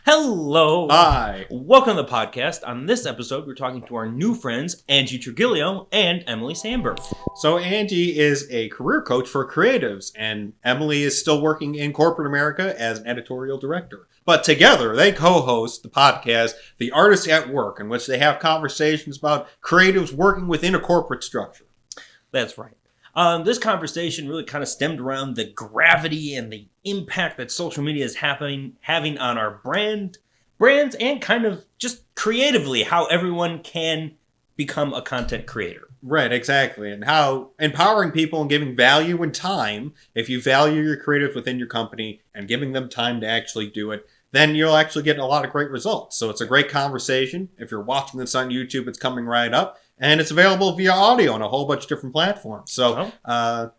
Hello. Hi. Welcome to the podcast. On this episode, we're talking to our new friends, Angie Trigilio and Emily Sandberg. So Angie is a career coach for creatives, and Emily is still working in corporate America as an editorial director. But together, they co-host the podcast, The Artist at Work, in which they have conversations about creatives working within a corporate structure. That's right. This conversation really kind of stemmed around the gravity and the impact that social media is having on our brands, and kind of just creatively how everyone can become a content creator. Right, exactly. And how empowering people and giving value and time, if you value your creatives within your company and giving them time to actually do it, then you'll actually get a lot of great results. So it's a great conversation. If you're watching this on YouTube, it's coming right up. And it's available via audio on a whole bunch of different platforms. So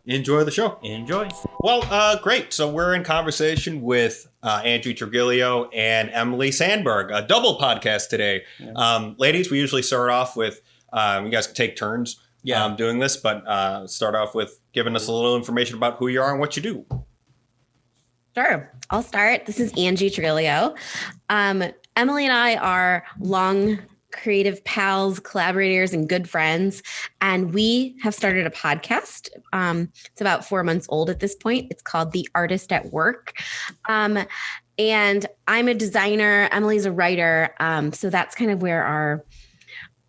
enjoy the show. Enjoy. Well, great. So we're in conversation with Angie Trigilio and Emily Sandberg, a double podcast today. Yeah. Ladies, we usually start off with, you guys can take turns doing this, but start off with giving us a little information about who you are and what you do. Sure. I'll start. This is Angie Trigilio. Emily and I are long creative pals, collaborators, and good friends. And we have started a podcast. It's about 4 months old at this point. It's called The Artist at Work. And I'm a designer. Emily's a writer. So that's kind of where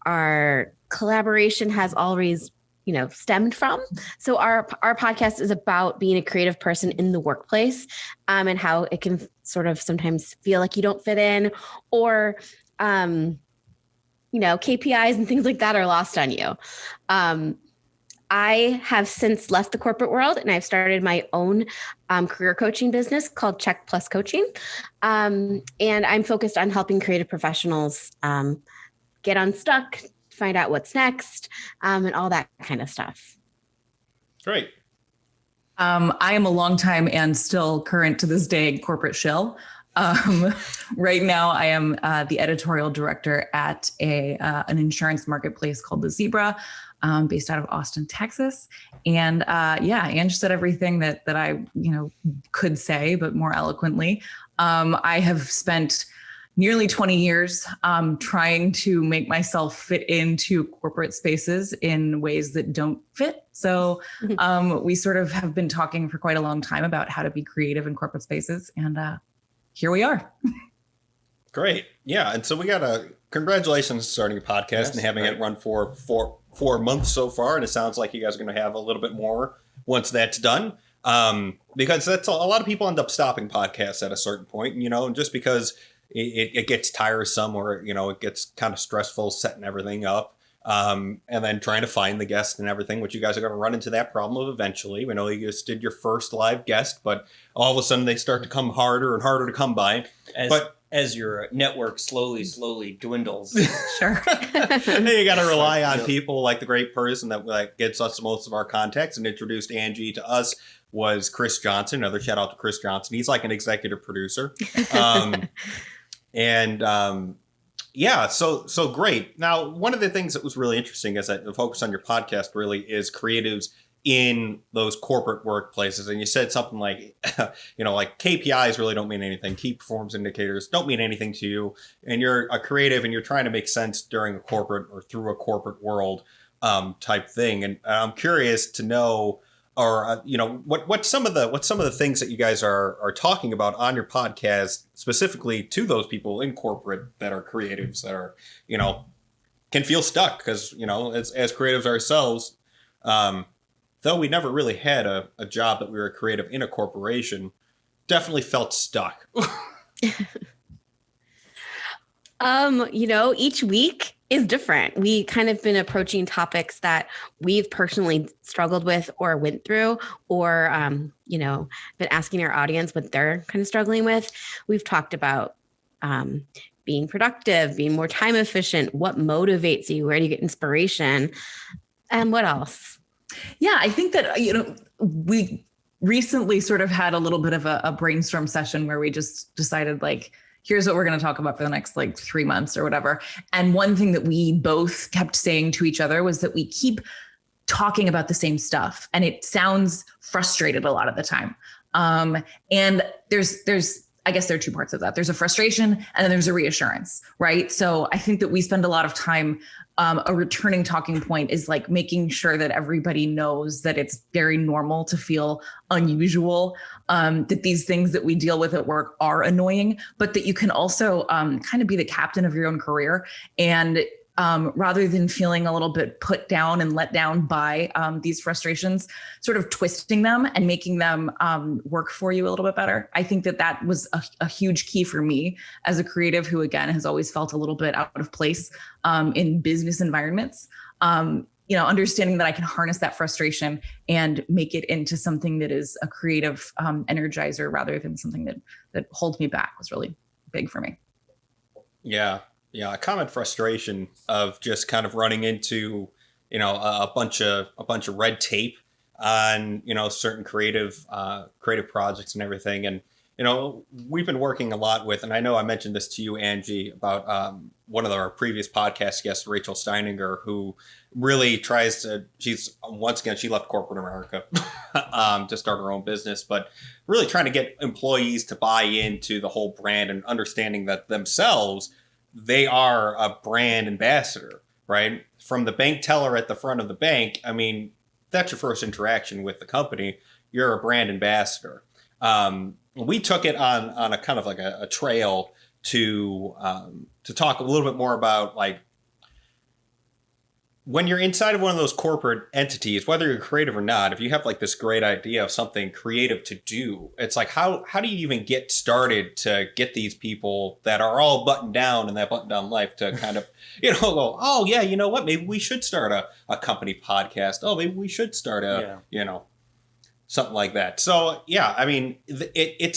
our collaboration has always, stemmed from. So our podcast is about being a creative person in the workplace, and how it can sort of sometimes feel like you don't fit in, or KPIs and things like that are lost on you. I have since left the corporate world, and I've started my own career coaching business called Check Plus Coaching. And I'm focused on helping creative professionals get unstuck, find out what's next, and all that kind of stuff. Great. I am a longtime and still current to this day corporate shill. Right now, I am the editorial director at an insurance marketplace called The Zebra, based out of Austin, Texas. And Ange said everything that I could say, but more eloquently. I have spent nearly 20 years trying to make myself fit into corporate spaces in ways that don't fit. So we sort of have been talking for quite a long time about how to be creative in corporate spaces, and here we are. Great. Yeah. And so we got congratulations on starting a podcast and having it run for 4 months so far. And it sounds like you guys are going to have a little bit more once that's done. Because that's a lot of people end up stopping podcasts at a certain point, and just because it gets tiresome, or, it gets kind of stressful setting everything up. And then trying to find the guest and everything, which you guys are going to run into that problem of eventually. We know you just did your first live guest, but all of a sudden they start to come harder and harder to come by. As your network slowly dwindles. Sure. You got to rely on people like the great person that gets us most of our contacts and introduced Angie to us was Chris Johnson. Another shout out to Chris Johnson. He's like an executive producer. So great. Now, one of the things that was really interesting is that the focus on your podcast really is creatives in those corporate workplaces. And you said something like, like KPIs really don't mean anything. Key performance indicators don't mean anything to you. And you're a creative and you're trying to make sense during a corporate or through a corporate world type thing. And I'm curious to know, or what some of the things that you guys are talking about on your podcast, specifically to those people in corporate that are creatives that are, can feel stuck because, as creatives ourselves, though we never really had a job that we were creative in a corporation, definitely felt stuck. Each week is different. We kind of been approaching topics that we've personally struggled with or went through, or, been asking our audience what they're kind of struggling with. We've talked about being productive, being more time efficient, what motivates you, where do you get inspiration, and what else? Yeah, I think that, we recently sort of had a little bit of a brainstorm session where we just decided, here's what we're going to talk about for the next 3 months or whatever. And one thing that we both kept saying to each other was that we keep talking about the same stuff and it sounds frustrated a lot of the time. And there's I guess there are two parts of that. There's a frustration and then there's a reassurance, right? So I think that we spend a lot of time, a returning talking point is like making sure that everybody knows that it's very normal to feel unusual, that these things that we deal with at work are annoying, but that you can also kind of be the captain of your own career. And rather than feeling a little bit put down and let down by these frustrations, sort of twisting them and making them work for you a little bit better. I think that that was a huge key for me as a creative who, again, has always felt a little bit out of place in business environments. Understanding that I can harness that frustration and make it into something that is a creative energizer rather than something that holds me back was really big for me. Yeah. Yeah, a common frustration of just kind of running into, a bunch of red tape on, certain creative projects and everything. And, we've been working a lot with, and I know I mentioned this to you, Angie, about one of our previous podcast guests, Rachel Steininger, who really she left corporate America to start her own business, but really trying to get employees to buy into the whole brand and understanding that themselves, they are a brand ambassador, right? From the bank teller at the front of the bank, I mean, that's your first interaction with the company. You're a brand ambassador. We took it on a kind of like a trail to talk a little bit more about, like, when you're inside of one of those corporate entities, whether you're creative or not, if you have like this great idea of something creative to do, it's like, how do you even get started to get these people that are all buttoned down in that buttoned down life to kind of, go, oh yeah, you know what, maybe we should start a company podcast. Oh, maybe we should start something like that. So yeah, I mean, it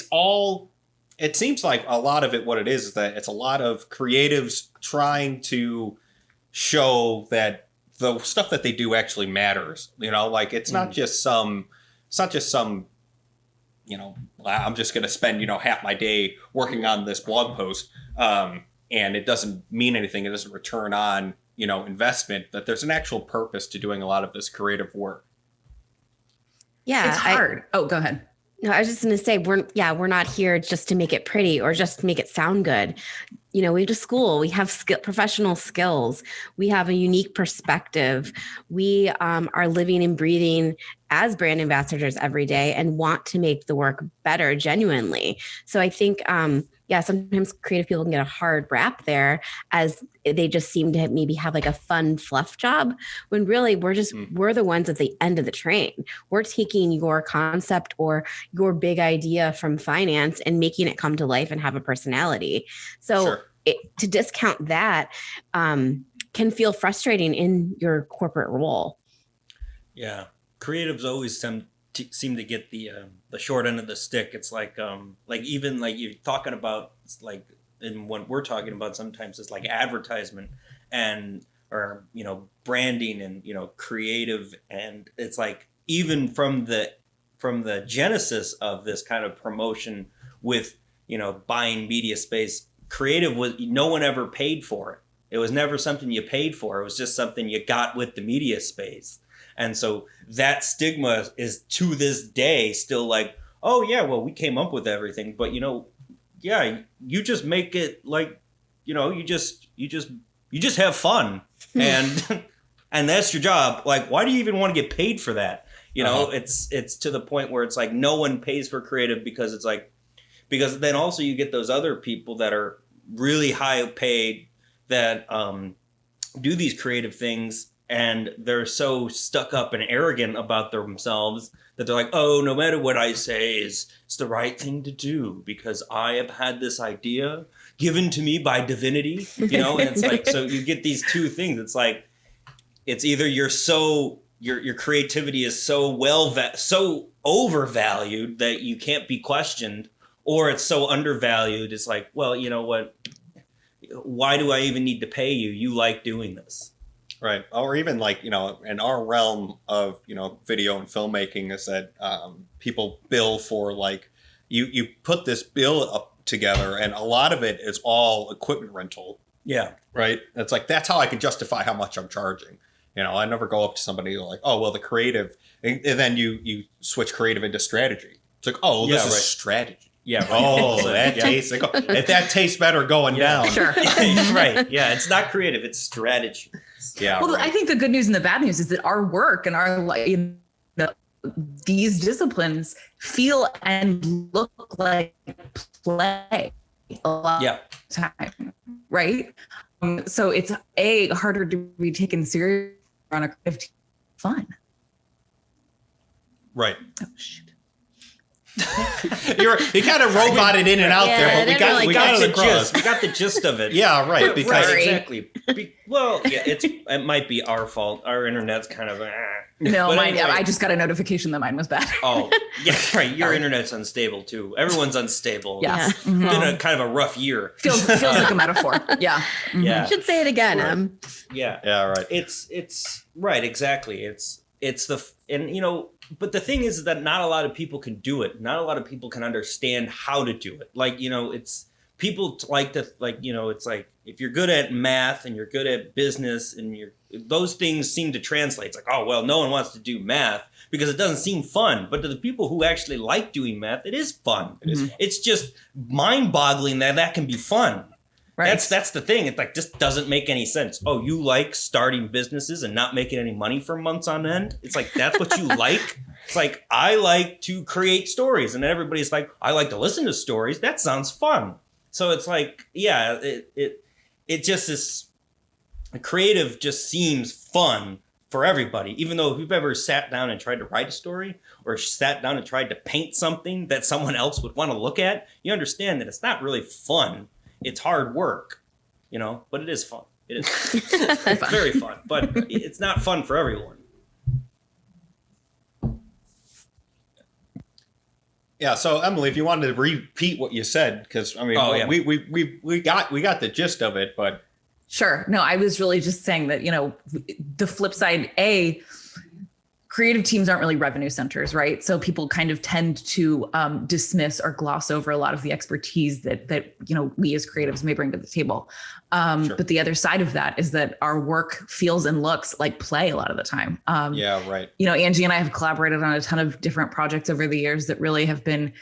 seems like a lot of it, what it is that it's a lot of creatives trying to show that the stuff that they do actually matters, like it's not just some, I'm just going to spend, half my day working on this blog post. And it doesn't mean anything. It doesn't return on, investment, that there's an actual purpose to doing a lot of this creative work. Yeah. It's hard. Go ahead. No, I was just going to say, we're not here just to make it pretty or just to make it sound good. We go to school, we have professional skills, we have a unique perspective. We are living and breathing as brand ambassadors every day and want to make the work better genuinely. So I think, sometimes creative people can get a hard rap there as they just seem to maybe have like a fun fluff job, when really we're the ones at the end of the train. We're taking your concept or your big idea from finance and making it come to life and have a personality. So Sure. To discount that can feel frustrating in your corporate role. Yeah, creatives always seem to get the short end of the stick. It's like even like you're talking about, like, and what we're talking about sometimes is like advertisement or branding and creative, and it's like even from the genesis of this kind of promotion with buying media space, creative was, no one ever paid for it. It was never something you paid for. It was just something you got with the media space. And so that stigma is to this day still like, oh yeah, well, we came up with everything, but you just make it like, you just have fun and and that's your job. Like, why do you even want to get paid for that? It's to the point where it's like no one pays for creative because it's like, because then also you get those other people that are really high paid that do these creative things, and they're so stuck up and arrogant about themselves that they're like, oh, no matter what I say it's the right thing to do because I have had this idea given to me by divinity, and it's like, so you get these two things. It's like, it's either your creativity is so overvalued that you can't be questioned, or it's so undervalued. It's like, well, you know what? Why do I even need to pay you? You like doing this. Right. Or even like, in our realm of, video and filmmaking is that people bill for like, you put this bill up together and a lot of it is all equipment rental. Yeah. Right. It's like, that's how I can justify how much I'm charging. I never go up to somebody like, oh, well, the creative, and then you switch creative into strategy. It's like, oh, well, this is strategy. Yeah. Right. Oh, So, that yeah. tastes. If that tastes better going down. Sure. Right. Yeah. It's not creative. It's strategy. Yeah. Well, right. I think the good news and the bad news is that our work and these disciplines feel and look like play a lot of the time, right? So it's harder to be taken serious on a creative team. Fun. Right. Oh shit. You kind of roboted in and out Yeah, there, I but we didn't got really we get got the it across. gist. We got the gist of it. Yeah, right. Because Right, exactly. Well, yeah, it might be our fault. Our internet's kind of No, But mine. anyway. I just got a notification that mine was bad. Oh, yeah, right. Your internet's unstable too. Everyone's unstable. Yes. It's been a kind of a rough year. Feels like a metaphor. Yeah. Yeah. I should say it again. Right. Yeah. yeah, right. It's right, exactly. It's but the thing is that not a lot of people can do it. Not a lot of people can understand how to do it. Like, it's people like to, it's like if you're good at math and you're good at business and those things seem to translate. It's like, oh, well, no one wants to do math because it doesn't seem fun. But to the people who actually like doing math, it is fun. It's just mind-boggling that can be fun. Right. That's the thing. It just doesn't make any sense. Oh, you like starting businesses and not making any money for months on end? It's like, that's what you like? It's like, I like to create stories. And everybody's like, I like to listen to stories. That sounds fun. So it's like, yeah, it just is, creative just seems fun for everybody. Even though if you've ever sat down and tried to write a story or sat down and tried to paint something that someone else would want to look at, you understand that it's not really fun. It's hard work, but it is fun. It is. It's very fun, but it's not fun for everyone. Yeah. So Emily, if you wanted to repeat what you said, because I mean, we got the gist of it, but Sure. No, I was really just saying that, the flip side, creative teams aren't really revenue centers, right? So people kind of tend to dismiss or gloss over a lot of the expertise that we as creatives may bring to the table. Sure. But the other side of that is that our work feels and looks like play a lot of the time. yeah, right. Angie and I have collaborated on a ton of different projects over the years that really have been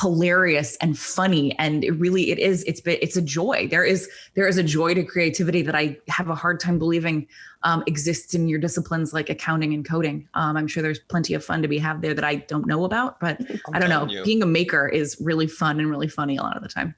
hilarious and funny, and it's a joy. There is a joy to creativity that I have a hard time believing exists in your disciplines like accounting and coding. I'm sure there's plenty of fun to be had there that I don't know about, but I don't know. Being a maker is really fun and really funny a lot of the time.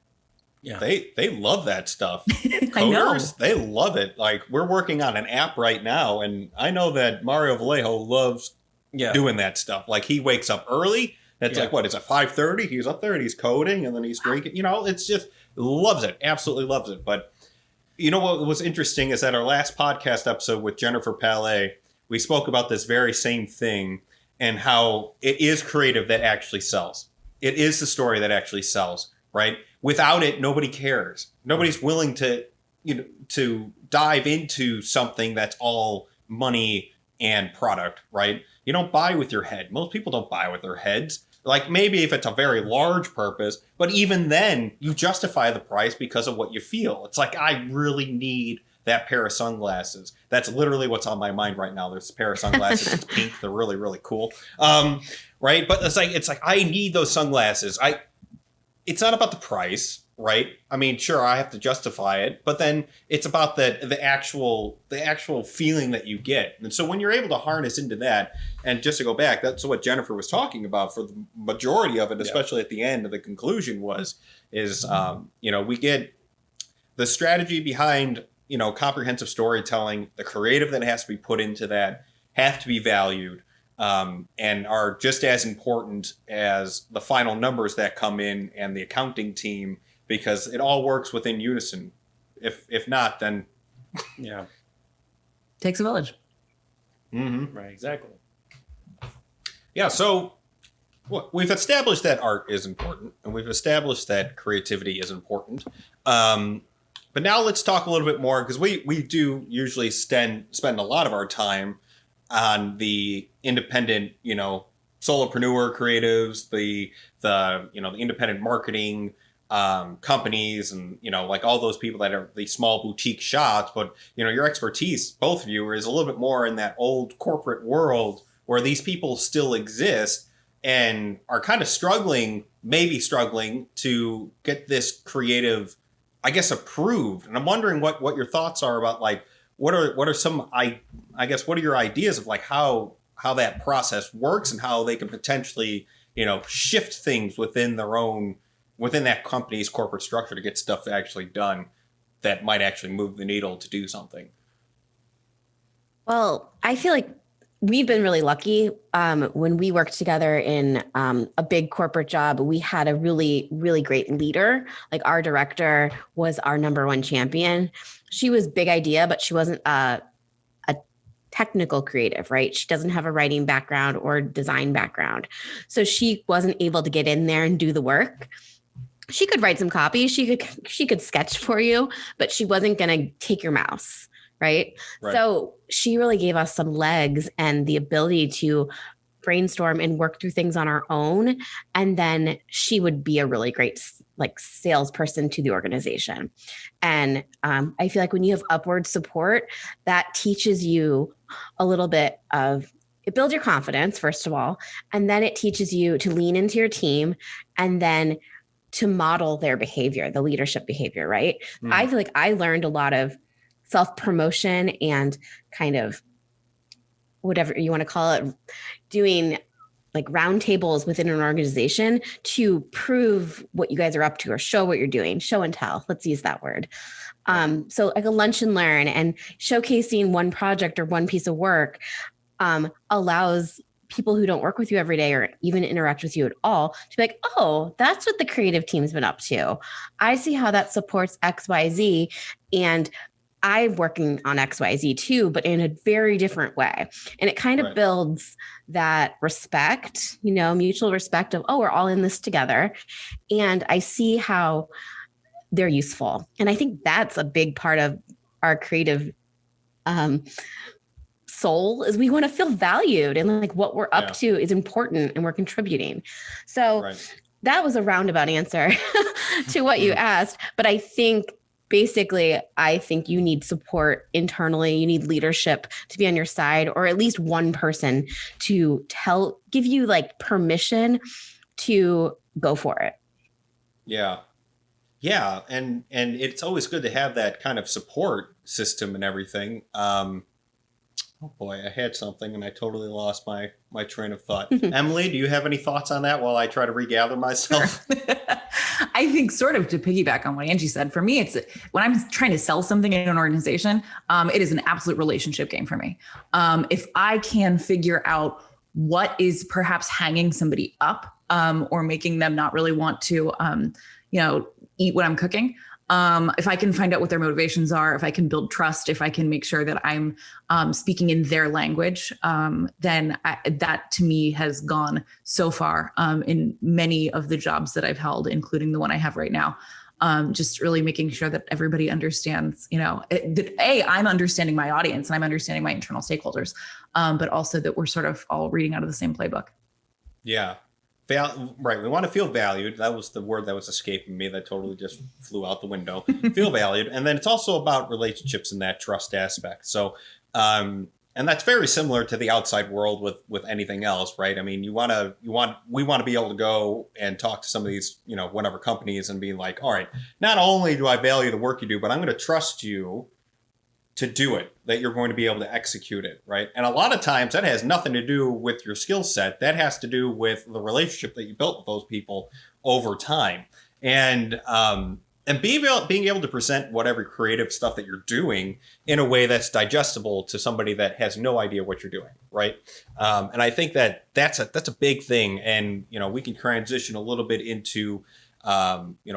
Yeah, they love that stuff. I know. Coders, they love it. Like, we're working on an app right now, and I know that Mario Vallejo loves doing that stuff. Like, he wakes up early. It's like, what, it's at 5:30? He's up there and he's coding, and then he's drinking. It's just loves it. Absolutely loves it. But what was interesting is that our last podcast episode with Jennifer Palais, we spoke about this very same thing and how it is creative that actually sells. It is the story that actually sells, right? Without it, nobody cares. Nobody's willing to dive into something that's all money and product, right? You don't buy with your head. Most people don't buy with their heads. Like, maybe if it's a very large purpose, but even then you justify the price because of what you feel. It's like, I really need that pair of sunglasses. That's literally what's on my mind right now. There's a pair of sunglasses. It's pink. They're really, really cool. Right. But it's like, I need those sunglasses. It's not about the price, right? I mean, sure, I have to justify it, but then it's about the actual feeling that you get. And so when you're able to harness into that, and just to go back, that's what Jennifer was talking about for the majority of it, especially at the end of the conclusion is we get the strategy behind, comprehensive storytelling, the creative that has to be put into that have to be valued. And are just as important as the final numbers that come in and the accounting team, because it all works within unison. If not, then takes a village. Mm-hmm. Right, exactly. Yeah. So we've established that art is important, and we've established that creativity is important. But now let's talk a little bit more, because we do usually spend a lot of our time on the independent, solopreneur creatives, the independent marketing companies, and like all those people that are these small boutique shops. But your expertise, both of you, is a little bit more in that old corporate world where these people still exist and are kind of struggling maybe struggling to get this creative, I guess, approved. And I'm wondering what your thoughts are about, like, what are some, I guess, what are your ideas of like how that process works and how they can potentially, shift things within that company's corporate structure to get stuff actually done that might actually move the needle to do something? Well, I feel like we've been really lucky. When we worked together in a big corporate job, we had a really, really great leader. Like our director was our number one champion. She was big idea, but she wasn't a technical creative, right? She doesn't have a writing background or design background. So she wasn't able to get in there and do the work. She could write some copy. She could sketch for you, but she wasn't going to take your mouse. Right. So she really gave us some legs and the ability to brainstorm and work through things on our own. And then she would be a really great salesperson to the organization. And I feel like when you have upward support, that teaches you a little bit it builds your confidence, first of all, and then it teaches you to lean into your team and then to model their behavior, the leadership behavior, right? I feel like I learned a lot of self-promotion and kind of whatever you want to call it, doing like roundtables within an organization to prove what you guys are up to or show what you're doing, show and tell. Let's use that word. So like a lunch and learn and showcasing one project or one piece of work allows people who don't work with you every day or even interact with you at all to be like, oh, that's what the creative team's been up to. I see how that supports XYZ. And I'm working on XYZ too, but in a very different way. And it kind of builds that respect, mutual respect of, oh, we're all in this together. And I see how they're useful. And I think that's a big part of our creative soul is we want to feel valued and like what we're up to is important and we're contributing. So that was a roundabout answer to what you asked. But I think basically, I think you need support internally. You need leadership to be on your side, or at least one person to give you like permission to go for it. Yeah. Yeah. And it's always good to have that kind of support system and everything. Oh boy, I had something and I totally lost my train of thought. Emily, do you have any thoughts on that while I try to regather myself? Sure. I think sort of to piggyback on what Angie said, for me, it's when I'm trying to sell something in an organization, it is an absolute relationship game for me. If I can figure out what is perhaps hanging somebody up or making them not really want to, eat what I'm cooking, if I can find out what their motivations are, if I can build trust, if I can make sure that I'm speaking in their language, then that to me has gone so far in many of the jobs that I've held, including the one I have right now. Just really making sure that everybody understands, that I'm understanding my audience and I'm understanding my internal stakeholders, but also that we're sort of all reading out of the same playbook. Yeah. Right. We want to feel valued. That was the word that was escaping me. That totally just flew out the window. Feel valued. And then it's also about relationships and that trust aspect. So, and that's very similar to the outside world with anything else, right? I mean, we want to be able to go and talk to some of these, whatever companies and be like, all right, not only do I value the work you do, but I'm going to trust you to do it, that you're going to be able to execute it, right? And a lot of times that has nothing to do with your skill set. That has to do with the relationship that you built with those people over time. And being able to present whatever creative stuff that you're doing in a way that's digestible to somebody that has no idea what you're doing, right? And I think that's a big thing. And, we can transition a little bit into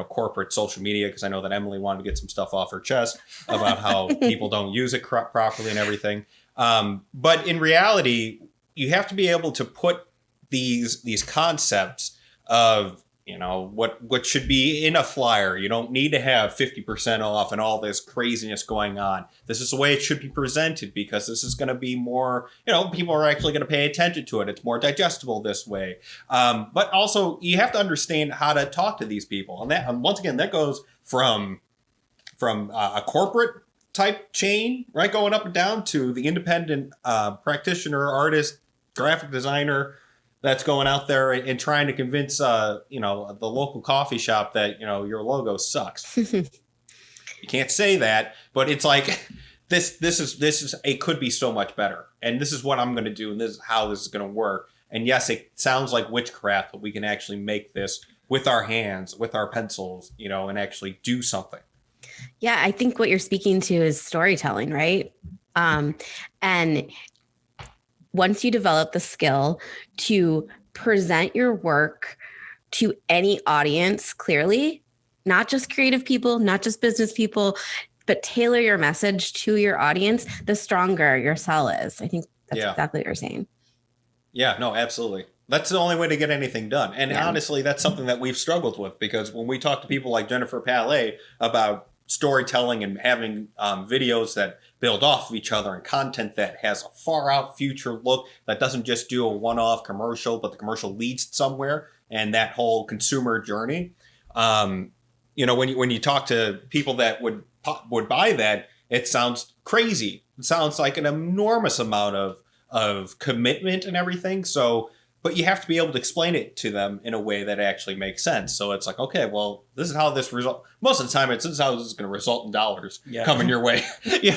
corporate social media, because I know that Emily wanted to get some stuff off her chest about how people don't use it properly and everything. But in reality, you have to be able to put these concepts of, what should be in a flyer. You don't need to have 50% off and all this craziness going on. This is the way it should be presented, because this is going to be more, people are actually going to pay attention to it. It's more digestible this way. But also you have to understand how to talk to these people. And that, once again, that goes from a corporate type chain, right, going up and down to the independent practitioner, artist, graphic designer, that's going out there and trying to convince, the local coffee shop that, your logo sucks. You can't say that, but it's like, this is, it could be so much better. And this is what I'm going to do. And this is how this is going to work. And yes, it sounds like witchcraft, but we can actually make this with our hands, with our pencils, and actually do something. Yeah, I think what you're speaking to is storytelling, right? And once you develop the skill to present your work to any audience clearly, not just creative people, not just business people, but tailor your message to your audience, the stronger your sell is. I think that's exactly what you're saying. Yeah, no, absolutely. That's the only way to get anything done. And honestly, that's something that we've struggled with, because when we talk to people like Jennifer Palais about storytelling and having videos that build off of each other and content that has a far out future look, that doesn't just do a one-off commercial, but the commercial leads somewhere, and that whole consumer journey. When you talk to people that would buy that, it sounds crazy. It sounds like an enormous amount of commitment and everything. So, but you have to be able to explain it to them in a way that actually makes sense. So it's like, okay, well, this is how this result. Most of the time, this is how this is going to result in dollars coming your way. We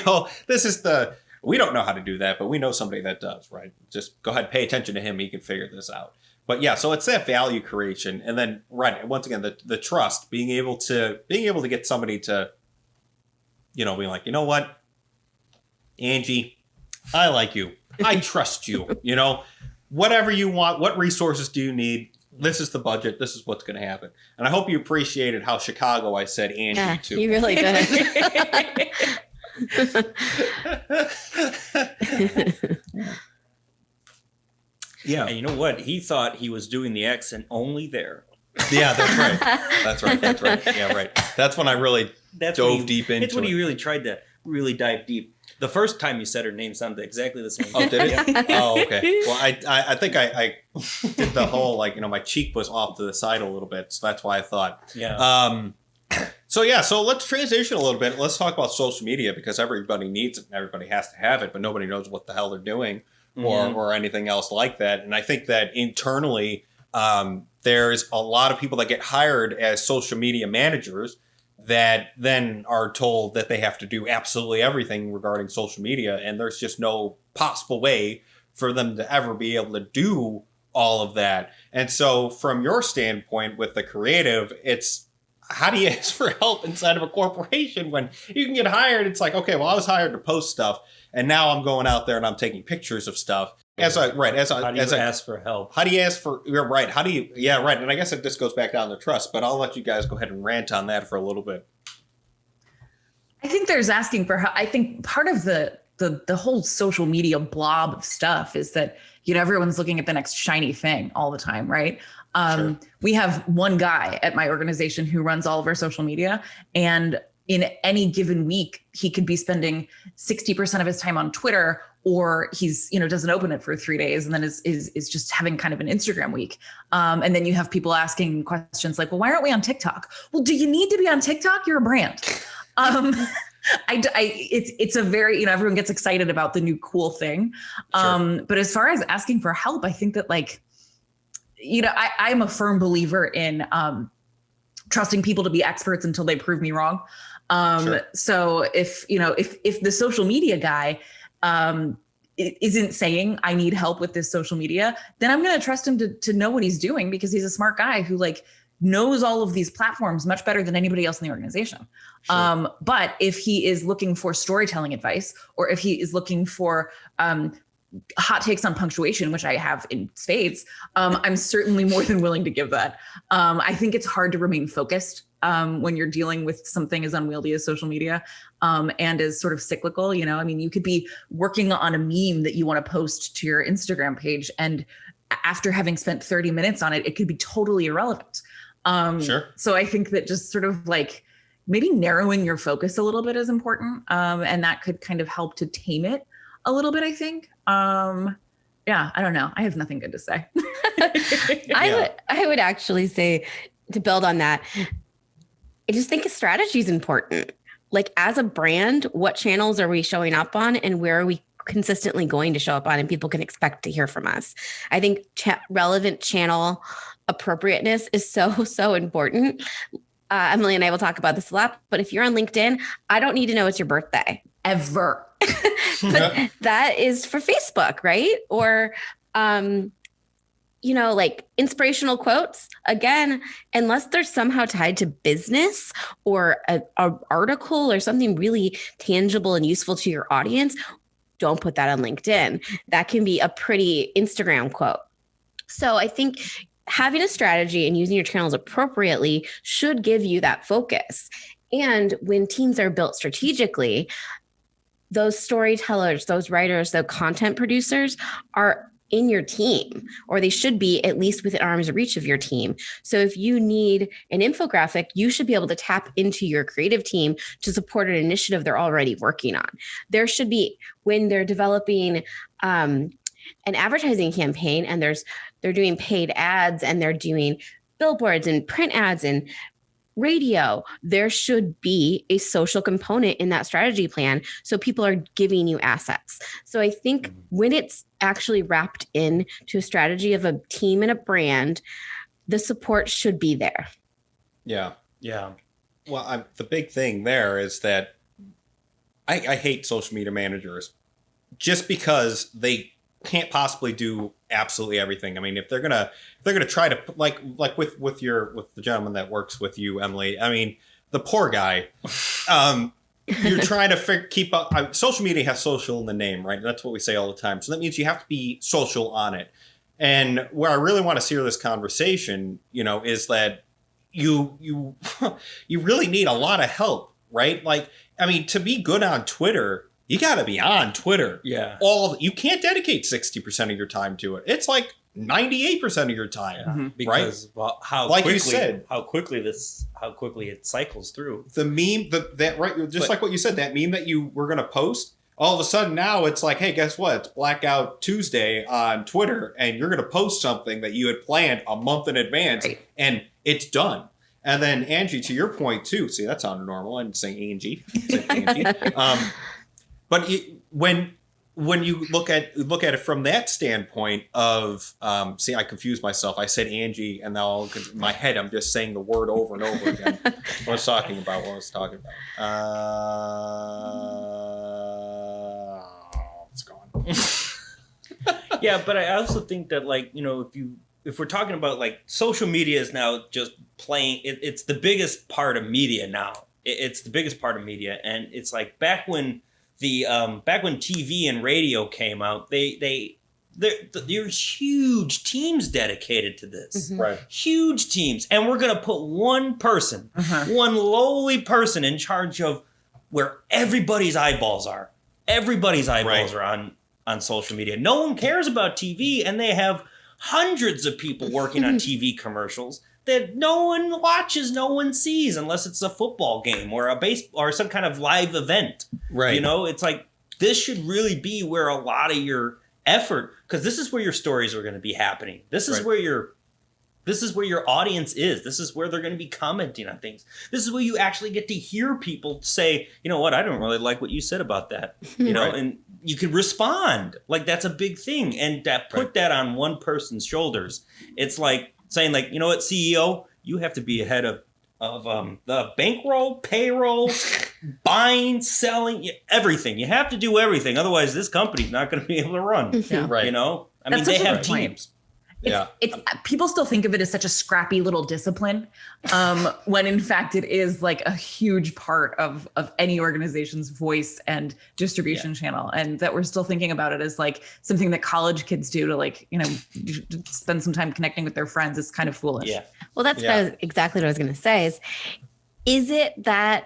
don't know how to do that, but we know somebody that does, right? Just go ahead, pay attention to him. He can figure this out. But yeah, so it's that value creation, and then and once again, the trust, being able to get somebody to, be like, you know what, Angie, I like you, I trust you, whatever you want, what resources do you need? This is the budget. This is what's going to happen. And I hope you appreciated how Chicago I said Angie too. You really did. Yeah. And you know what? He thought he was doing the accent only there. Yeah, that's right. That's right. Yeah, right. That's when I really dove deep into it. It's when he really tried to really dive deep. The first time you said her name sounded exactly the same. Oh, did it? Oh, okay. Well, I think I did the whole, my cheek was off to the side a little bit. So that's why I thought. Yeah. So let's transition a little bit. Let's talk about social media, because everybody needs it and everybody has to have it, but nobody knows what the hell they're doing or anything else like that. And I think that internally, there's a lot of people that get hired as social media managers that then are told that they have to do absolutely everything regarding social media. And there's just no possible way for them to ever be able to do all of that. And so from your standpoint with the creative, it's, how do you ask for help inside of a corporation when you can get hired? It's like, okay, well, I was hired to post stuff, and now I'm going out there and I'm taking pictures of stuff. How do you ask for help? How do you ask for, you're right. How do you, yeah, right. And I guess it just goes back down to trust, but I'll let you guys go ahead and rant on that for a little bit. I think there's asking for help. I think part of the whole social media blob of stuff is that, everyone's looking at the next shiny thing all the time, right? Sure. We have one guy at my organization who runs all of our social media, and in any given week, he could be spending 60% of his time on Twitter, or he's, doesn't open it for 3 days and then is just having kind of an Instagram week. And then you have people asking questions like, well, why aren't we on TikTok? Well, do you need to be on TikTok? You're a brand. It's a very, everyone gets excited about the new cool thing. Sure. But as far as asking for help, I think that I'm a firm believer in trusting people to be experts until they prove me wrong. Sure. So if the social media guy isn't saying I need help with this social media, then I'm going to trust him to know what he's doing, because he's a smart guy who knows all of these platforms much better than anybody else in the organization. Sure. But if he is looking for storytelling advice, or if he is looking for hot takes on punctuation, which I have in spades, I'm certainly more than willing to give that. I think it's hard to remain focused when you're dealing with something as unwieldy as social media, and as sort of cyclical. You could be working on a meme that you want to post to your Instagram page, and after having spent 30 minutes on it, it could be totally irrelevant. Sure. So I think that just sort of maybe narrowing your focus a little bit is important. And that could kind of help to tame it a little bit, I think. Yeah, I don't know. I have nothing good to say. I would actually say, to build on that, I just think a strategy is important. As a brand, what channels are we showing up on, and where are we consistently going to show up on and people can expect to hear from us. I think relevant channel appropriateness is so important. Emily and I will talk about this a lot, but if you're on LinkedIn, I don't need to know it's your birthday. Ever. But that is for Facebook, right? Or, like inspirational quotes, again, unless they're somehow tied to business or an article or something really tangible and useful to your audience, don't put that on LinkedIn. That can be a pretty Instagram quote. So I think having a strategy and using your channels appropriately should give you that focus. And when teams are built strategically, those storytellers, those writers, those content producers are in your team, or they should be at least within arm's reach of your team. So if you need an infographic, you should be able to tap into your creative team to support an initiative they're already working on. There should be, when they're developing an advertising campaign and they're doing paid ads and they're doing billboards and print ads and radio, there should be a social component in that strategy plan. So people are giving you assets. So I think when it's actually wrapped in to a strategy of a team and a brand, the support should be there. Yeah. Yeah. Well, the big thing there is that I hate social media managers just because they can't possibly do absolutely everything. I mean, if they're gonna try to like with the gentleman that works with you, Emily. I mean, the poor guy. You're trying to keep up. Social media has social in the name, right? That's what we say all the time. So that means you have to be social on it. And where I really want to steer this conversation, is that you you really need a lot of help, right? Like, I mean, to be good on Twitter, you got to be on Twitter. Yeah. You can't dedicate 60% of your time to it. It's like 98% of your time, because right? Well, how you said, how quickly it cycles through. The meme like what you said, that meme that you were going to post, all of a sudden now it's like, hey, guess what? It's Blackout Tuesday on Twitter, and you're going to post something that you had planned a month in advance, and it's done. And then Angie, to your point too. See, that sounded normal. I didn't say Angie. I said Angie. But when you look at it from that standpoint of, see, I confused myself. I said Angie, and now in my head I'm just saying the word over and over again. What I was talking about. It's gone. Yeah, but I also think that, like, if we're talking about, like, social media is now just playing. It's the biggest part of media now. It's the biggest part of media, and it's like back when TV and radio came out, there's huge teams dedicated to this. Mm-hmm. Right. Huge teams. And we're going to put one person, one lowly person in charge of where everybody's eyeballs are. Everybody's eyeballs are on social media. No one cares about TV, and they have hundreds of people working on TV commercials that no one watches, no one sees, unless it's a football game or or some kind of live event. Right. It's like, this should really be where a lot of your effort, because this is where your stories are going to be happening. This is where your audience is. This is where they're going to be commenting on things. This is where you actually get to hear people say, you know what, I don't really like what you said about that. And you can respond. Like, that's a big thing. And put that on one person's shoulders. It's like saying, like, you know what, CEO, you have to be ahead of the bankroll, payroll, buying, selling, everything. You have to do everything. Otherwise, this company's not going to be able to run. Yeah. Right. I mean, they have teams. It's people still think of it as such a scrappy little discipline, when in fact it is like a huge part of any organization's voice and distribution channel, and that we're still thinking about it as like something that college kids do to, like, spend some time connecting with their friends. Is kind of foolish. Yeah. Well, that's exactly what I was going to say. Is it that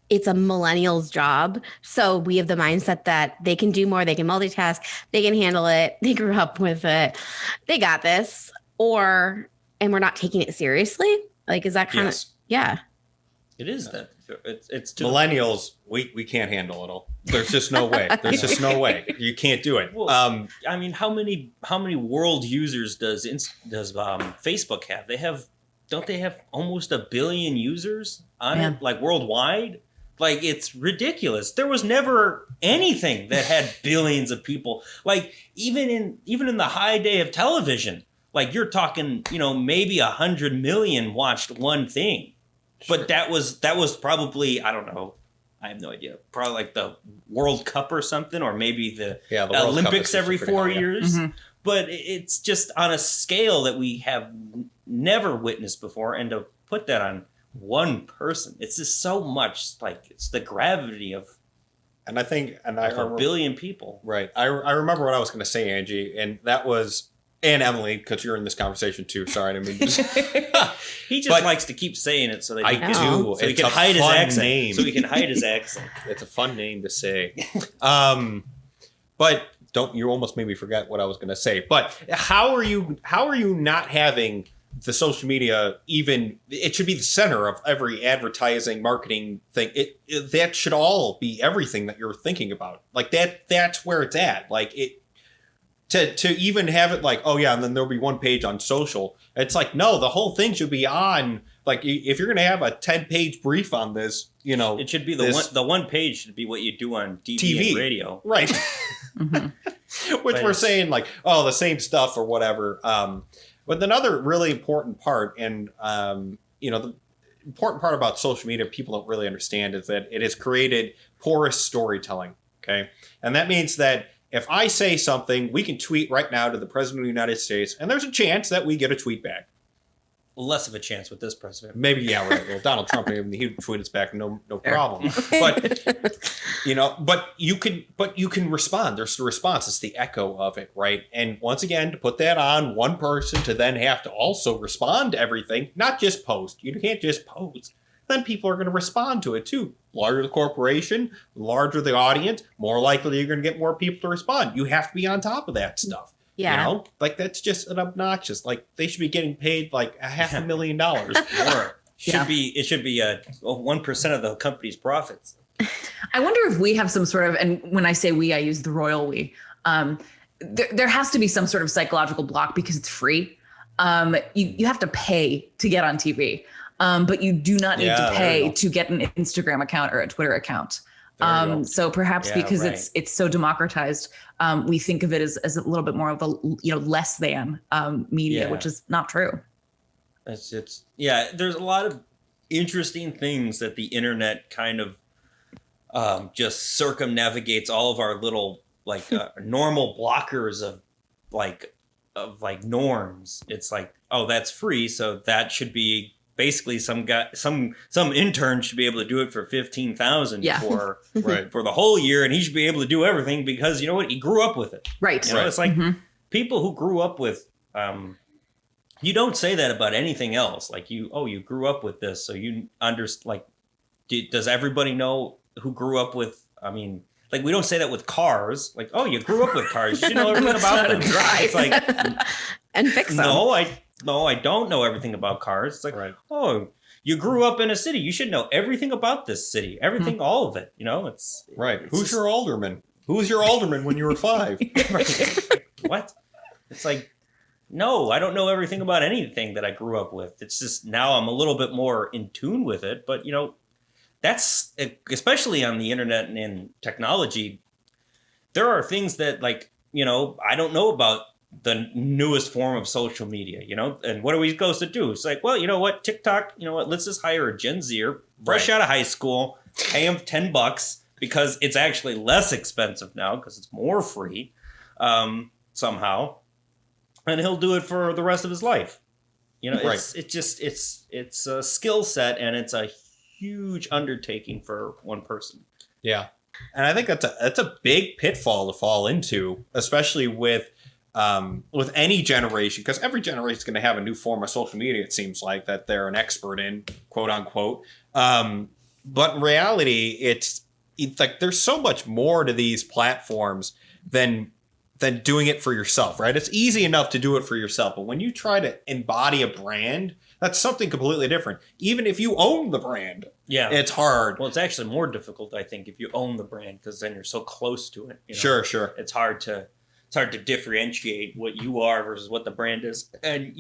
it's a millennial's job? So we have the mindset that they can do more, they can multitask, they can handle it, they grew up with it, they got this, and we're not taking it seriously? Like, is that kind of, It is that. It's millennials, we can't handle it all. There's just no way. There's just no way. You can't do it. Well, I mean, how many world users does Facebook have? Don't they have almost 1 billion users on it, like, worldwide? Like, it's ridiculous. There was never anything that had billions of people. Like, even in the high day of television, like, you're talking, maybe 100 million watched one thing. Sure. But that was probably, I don't know, I have no idea. Probably like the World Cup or something, or maybe the Olympics every 4 years. Mm-hmm. But it's just on a scale that we have never witnessed before. And to put that on one person, it's just so much, like, it's the gravity of, and I think, and a billion people. Right. I remember what I was going to say, Angie, and that was, and Emily, because you're in this conversation too. Sorry, I mean, he just likes to keep saying it so that he he can hide his accent. Name. So he can hide his accent. It's a fun name to say. But you almost made me forget what I was going to say. But how are you not having the social media, even, it should be the center of every advertising marketing thing. That should all be everything that you're thinking about. Like that's where it's at. Like to even have it like, oh yeah, and then there'll be one page on social. It's like, no, the whole thing should be on, like, if you're going to have a 10-page brief on this, it should be the one page should be what you do on TV. And radio. Right. Mm-hmm. Which we're saying like, oh, the same stuff or whatever. But another really important part, and the important part about social media people don't really understand, is that it has created porous storytelling. Okay, and that means that if I say something, we can tweet right now to the President of the United States, and there's a chance that we get a tweet back. Less of a chance with this president. Maybe, yeah, right. Well, Donald Trump, he tweeted us back, no problem. But you can respond. There's the response. It's the echo of it, right? And once again, to put that on one person to then have to also respond to everything, not just post. You can't just post. Then people are going to respond to it too. Larger the corporation, larger the audience, more likely you're going to get more people to respond. You have to be on top of that stuff. Yeah. Like, that's just an obnoxious, like, they should be getting paid like $500,000 more. It should be 1% of the company's profits. I wonder if we have some sort of, and when I say we, I use the royal we, there has to be some sort of psychological block because it's free. You have to pay to get on TV, but you do not need to pay to get an Instagram account or a Twitter account. So perhaps because it's so democratized, we think of it as a little bit more of a less than media, which is not true. There's a lot of interesting things that the internet kind of just circumnavigates all of our little normal blockers of norms. It's like, oh, that's free, so that should be. Basically, some intern should be able to do it for $15,000 for the whole year, and he should be able to do everything because you know what, he grew up with it. Right. It's like people who grew up with. You don't say that about anything else. Like you grew up with this, so you understand. Does everybody know who grew up with? I mean, like we don't say that with cars. Like, oh, you grew up with cars, you should know everything about them. It's like and fix them. No, I don't know everything about cars. It's like, oh, you grew up in a city. You should know everything about this city. Everything, all of it. It's right. Who's your alderman? Who was your alderman when you were 5? What? It's like, no, I don't know everything about anything that I grew up with. It's just now I'm a little bit more in tune with it. But, that's, especially on the internet and in technology, there are things that I don't know about the newest form of social media, and what are we supposed to do? It's like, well, you know what, TikTok, let's just hire a Gen Zer fresh out of high school, pay him $10 because it's actually less expensive now because it's more free somehow, and he'll do it for the rest of his life. It's a skill set, and it's a huge undertaking for one person. Yeah, and I think that's a big pitfall to fall into, especially with any generation, because every generation is going to have a new form of social media, it seems like, that they're an expert in, quote unquote. But in reality, it's like there's so much more to these platforms than doing it for yourself, right? It's easy enough to do it for yourself, but when you try to embody a brand, that's something completely different. Even if you own the brand, it's hard. Well, it's actually more difficult, I think, if you own the brand, because then you're so close to it. Sure. It's hard to differentiate what you are versus what the brand is. And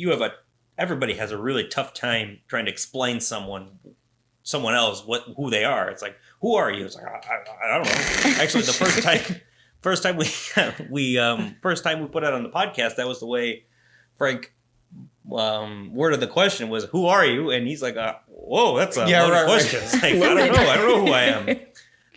everybody has a really tough time trying to explain someone else who they are. It's like, who are you? It's like, I don't know. Actually, the first time we put it on the podcast, that was the way Frank worded the question was, who are you? And he's like, whoa, that's a loaded question. It's like, I don't know who I am.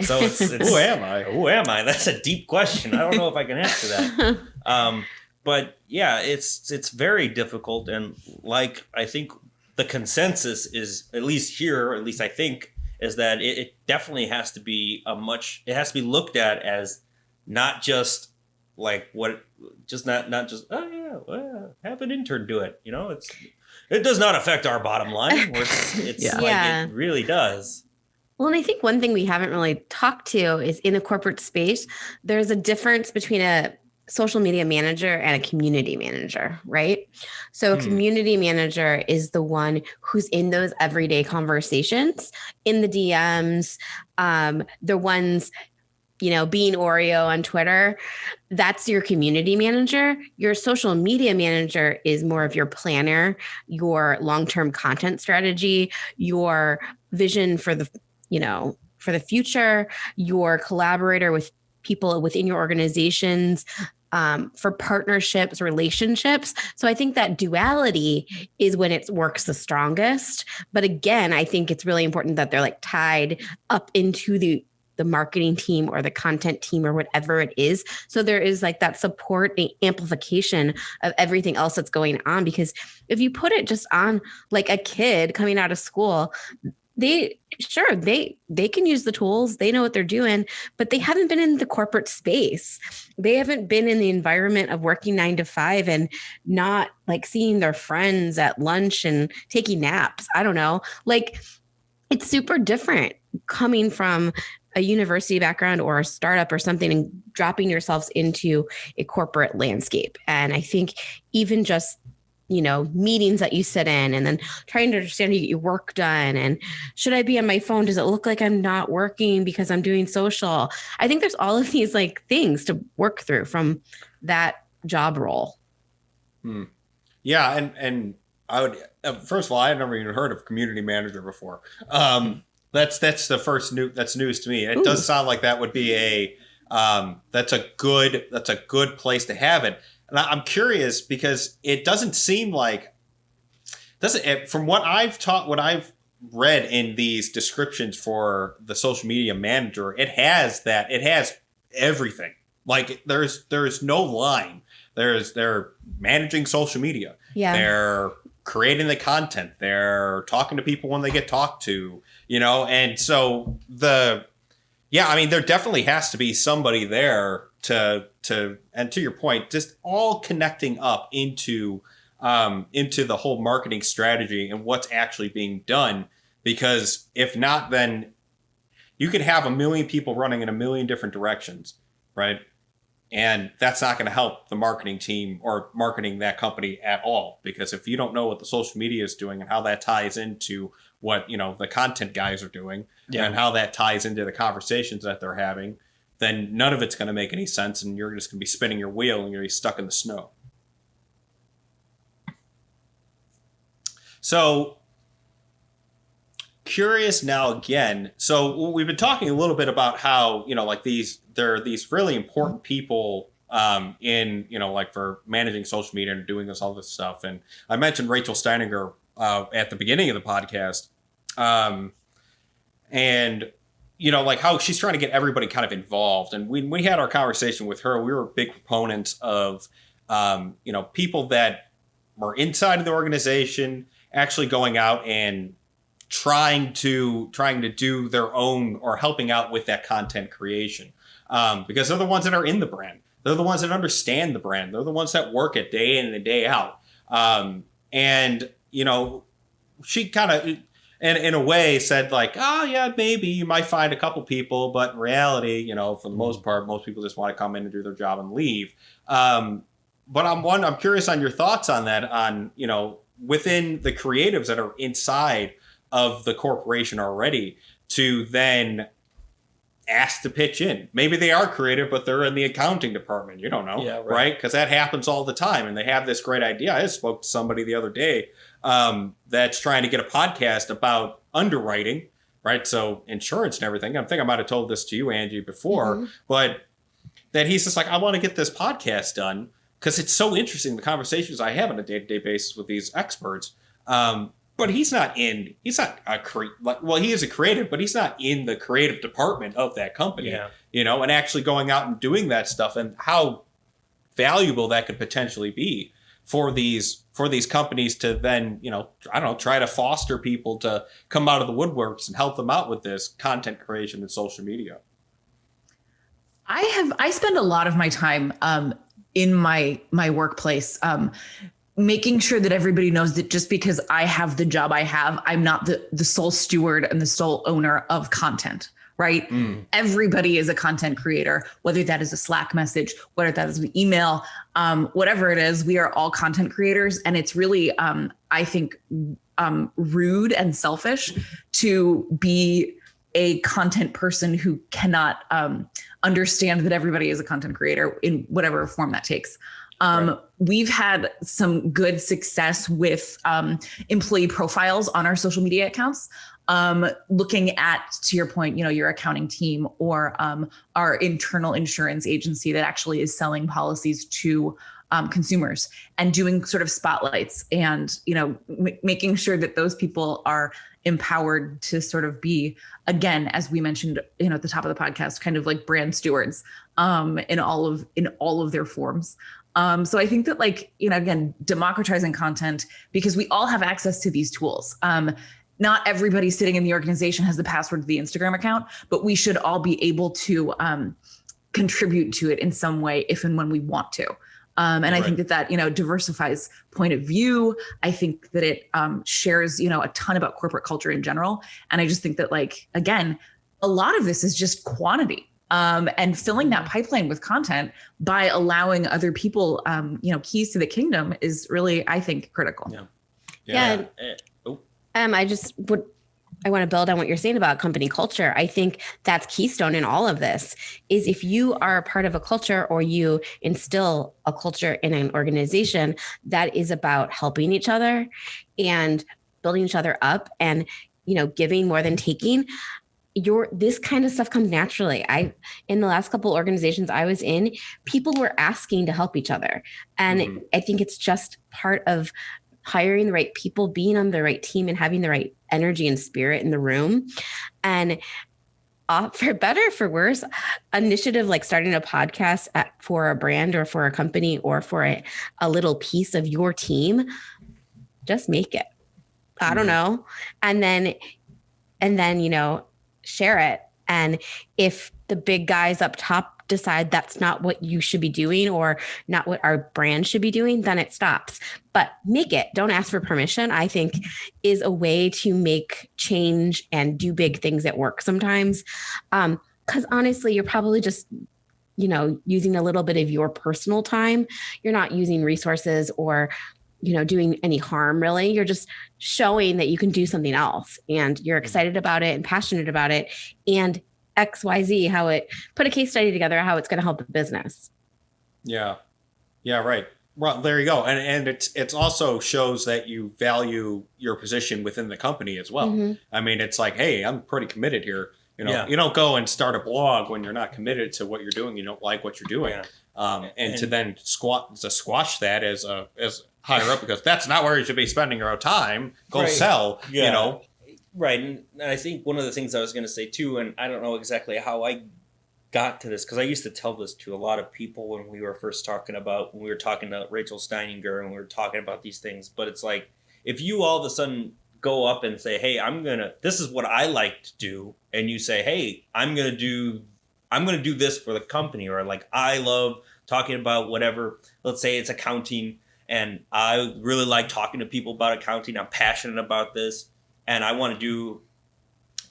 So it's who am I? Who am I? That's a deep question. I don't know if I can answer that. But yeah, it's very difficult. And like, I think the consensus is, at least here, at least I think, is that it definitely has to be it has to be looked at as not just like not just, oh yeah, well, have an intern do it. You know, it does not affect our bottom line. It's it really does. Well, and I think one thing we haven't really talked to is in a corporate space, there's a difference between a social media manager and a community manager, right? So a community manager is the one who's in those everyday conversations, in the DMs, the ones, being Oreo on Twitter. That's your community manager. Your social media manager is more of your planner, your long-term content strategy, your vision for the future, your collaborator with people within your organizations, for partnerships, relationships. So I think that duality is when it works the strongest. But again, I think it's really important that they're like tied up into the marketing team or the content team or whatever it is. So there is like that support and amplification of everything else that's going on. Because if you put it just on like a kid coming out of school, they can use the tools, they know what they're doing, but they haven't been in the corporate space. They haven't been in the environment of working 9 to 5 and not like seeing their friends at lunch and taking naps. I don't know. Like, it's super different coming from a university background or a startup or something and dropping yourselves into a corporate landscape. And I think even just meetings that you sit in and then trying to understand you get your work done. And should I be on my phone? Does it look like I'm not working because I'm doing social? I think there's all of these like things to work through from that job role. Yeah. And I would, first of all, I had never even heard of community manager before. That's the first that's news to me. It does sound like that would be that's a good place to have it. And I'm curious because it doesn't seem like from what I've read in these descriptions for the social media manager, it has everything. Like there's no line. They're managing social media. Yeah. They're creating the content. They're talking to people when they get talked to, and so there definitely has to be somebody there and to your point, just all connecting up into the whole marketing strategy and what's actually being done. Because if not, then you could have 1 million people running in 1 million different directions, right? And that's not going to help the marketing team or marketing that company at all. Because if you don't know what the social media is doing and how that ties into what, the content guys are doing and how that ties into the conversations that they're having, then none of it's going to make any sense, and you're just going to be spinning your wheel and you're going to be stuck in the snow. So, curious now again. So, we've been talking a little bit about how, there are these really important people in, for managing social media and doing all this stuff. And I mentioned Rachel Steininger at the beginning of the podcast. And how she's trying to get everybody kind of involved. And when we had our conversation with her, we were big proponents of, people that were inside of the organization actually going out and trying to do their own or helping out with that content creation. Because they're the ones that are in the brand. They're the ones that understand the brand. They're the ones that work it day in and day out. She kind of, and in a way said like, oh yeah, maybe you might find a couple people, but in reality, for the most part, most people just want to come in and do their job and leave. But I'm curious on your thoughts on that, on, within the creatives that are inside of the corporation already to then ask to pitch in. Maybe they are creative, but they're in the accounting department. You don't know, right? Because that happens all the time. And they have this great idea. I just spoke to somebody the other day that's trying to get a podcast about underwriting. right? So insurance and everything. I think I might have told this to you, Angie, before, but that he's just like, I want to get this podcast done because it's so interesting, the conversations I have on a day-to-day basis with these experts. But he's not he is a creative, but he's not in the creative department of that company, and actually going out and doing that stuff, and how valuable that could potentially be for these companies to then, try to foster people to come out of the woodworks and help them out with this content creation and social media. I spend a lot of my time in my workplace making sure that everybody knows that just because I have the job I have, I'm not the sole steward and the sole owner of content, right? Everybody is a content creator, whether that is a Slack message, whether that is an email, whatever it is, we are all content creators. And it's really, I think, rude and selfish to be a content person who cannot understand that everybody is a content creator in whatever form that takes. We've had some good success with employee profiles on our social media accounts, looking at, to your point, your accounting team or our internal insurance agency that actually is selling policies to consumers, and doing sort of spotlights and, making sure that those people are empowered to sort of be, again, as we mentioned, at the top of the podcast, kind of like brand stewards in all of their forms. So I think that, again, democratizing content, because we all have access to these tools. Not everybody sitting in the organization has the password to the Instagram account, but we should all be able to contribute to it in some way if and when we want to. And I think that diversifies point of view. I think that it shares, a ton about corporate culture in general. And I just think that, again, a lot of this is just quantity. And filling that pipeline with content by allowing other people, keys to the kingdom is really, I think, critical. Yeah. I want to build on what you're saying about company culture. I think that's keystone in all of this is if you are a part of a culture or you instill a culture in an organization that is about helping each other and building each other up and, giving more than taking, this kind of stuff comes naturally. In the last couple organizations I was in, people were asking to help each other. And I think it's just part of hiring the right people, being on the right team and having the right energy and spirit in the room. And for better or for worse, initiative like starting a podcast for a brand or for a company or for a little piece of your team, just make it. I don't know. And then, share it. And if the big guys up top decide that's not what you should be doing or not what our brand should be doing, then it stops. But make it. Don't ask for permission, I think, is a way to make change and do big things at work sometimes. Because honestly, you're probably just, using a little bit of your personal time. You're not using resources or doing any harm, really. You're just showing that you can do something else and you're excited about it and passionate about it. And XYZ, put a case study together, how it's going to help the business. Yeah. Yeah. Right. Well, there you go. And it's also shows that you value your position within the company as well. I mean, it's like, hey, I'm pretty committed here. You don't go and start a blog when you're not committed to what you're doing. You don't like what you're doing. And to then squash that as higher up, because that's not where you should be spending your own time. Go sell, Right. And I think one of the things I was going to say too, and I don't know exactly how I got to this, because I used to tell this to a lot of people when we were talking to Rachel Steininger and we were talking about these things. But it's like, if you all of a sudden go up and say, hey, this is what I like to do. And you say, hey, I'm going to do this for the company, or I love talking about whatever, let's say it's accounting. And I really like talking to people about accounting. I'm passionate about this. And I want to do,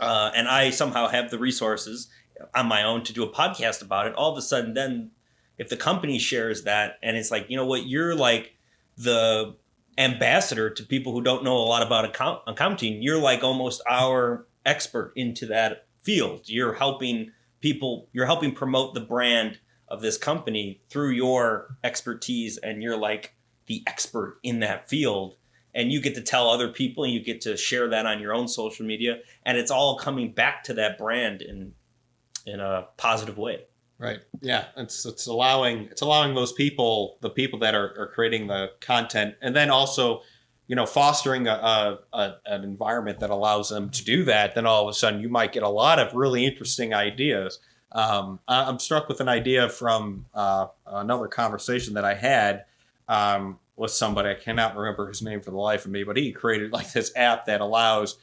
and I somehow have the resources on my own to do a podcast about it. All of a sudden, then if the company shares that, and it's like, you know what, you're like the ambassador to people who don't know a lot about accounting. You're like almost our expert into that field. You're helping promote the brand of this company through your expertise, and you're like the expert in that field. and you get to tell other people, and you get to share that on your own social media, and it's all coming back to that brand in a positive way. Right. Yeah. It's allowing those people, the people that are creating the content, and then also, fostering an environment that allows them to do that. Then all of a sudden you might get a lot of really interesting ideas. I'm struck with an idea from another conversation that I had with somebody. I cannot remember his name for the life of me, but he created like this app that allows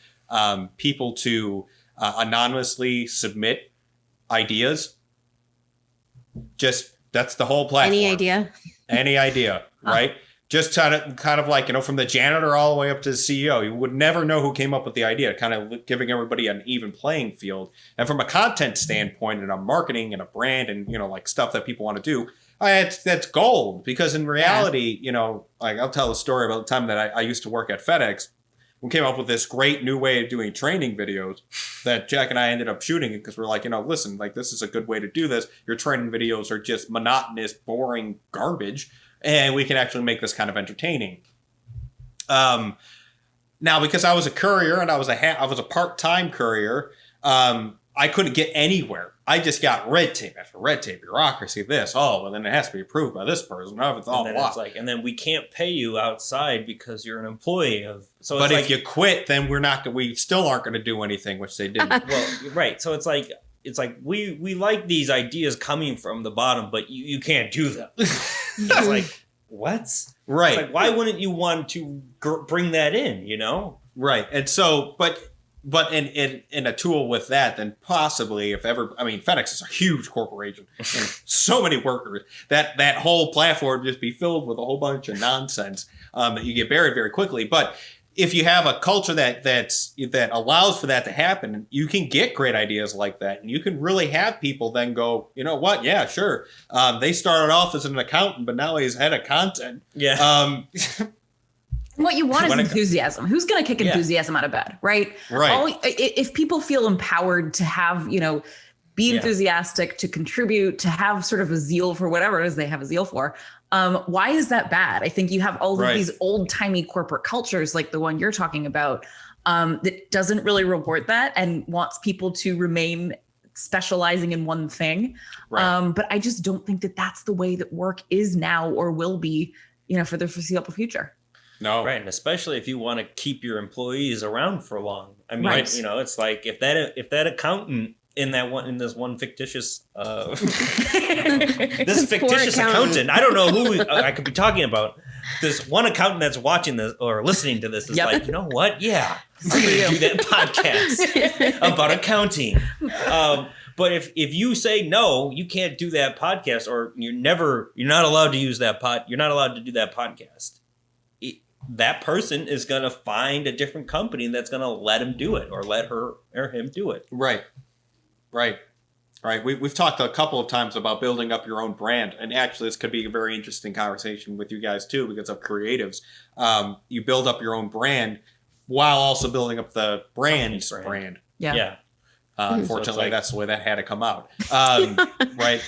people to anonymously submit ideas. Just that's the whole platform. Any idea, right? Just kind of like, from the janitor all the way up to the CEO. You would never know who came up with the idea, kind of giving everybody an even playing field. And from a content standpoint and a marketing and a brand and, like stuff that people want to do, that's gold. Because in reality, like I'll tell a story about the time that I used to work at FedEx. We came up with this great new way of doing training videos that Jack and I ended up shooting because we're like, listen, like this is a good way to do this. Your training videos are just monotonous, boring garbage, and we can actually make this kind of entertaining. Now, because I was a courier and I was a part-time courier, I couldn't get anywhere. I just got red tape after red tape, bureaucracy, this. Oh, well, then it has to be approved by this person. And then we can't pay you outside because you're an employee of. So, but if you quit, then we still aren't going to do anything, which they didn't. Well, right. So it's like we like these ideas coming from the bottom, but you can't do them. It's like, what? Right. It's like, why wouldn't you want to bring that in? Right. And so, but in a tool with that, then possibly FedEx is a huge corporation and so many workers that whole platform would just be filled with a whole bunch of nonsense that you get buried very quickly. But if you have a culture that allows for that to happen, you can get great ideas like that, and you can really have people then go, you know what? Yeah, sure. They started off as an accountant, but now he's head of content. Yeah. What you want is enthusiasm. Who's going to kick enthusiasm out of bed, right? Right. If people feel empowered to have, be enthusiastic, to contribute, to have sort of a zeal for whatever it is they have a zeal for, why is that bad? I think you have all of these old-timey corporate cultures like the one you're talking about that doesn't really reward that and wants people to remain specializing in one thing. Right. But I just don't think that that's the way that work is now or will be, for the foreseeable future. No. Right. And especially if you want to keep your employees around for long. I mean, right. It's like if that accountant in this one fictitious this fictitious accountant, I don't know who I could be talking about. This one accountant that's watching this or listening to this is like, you know what? Yeah, I'm going to do that podcast about accounting. But if you say no, you can't do that podcast, or you're not allowed to use that you're not allowed to do that podcast. That person is going to find a different company that's going to let him do it or let her or him do it. Right. We've talked a couple of times about building up your own brand. And actually, this could be a very interesting conversation with you guys, too, because of creatives. You build up your own brand while also building up the brand's brand. Yeah. Unfortunately, that's the way that had to come out. Right.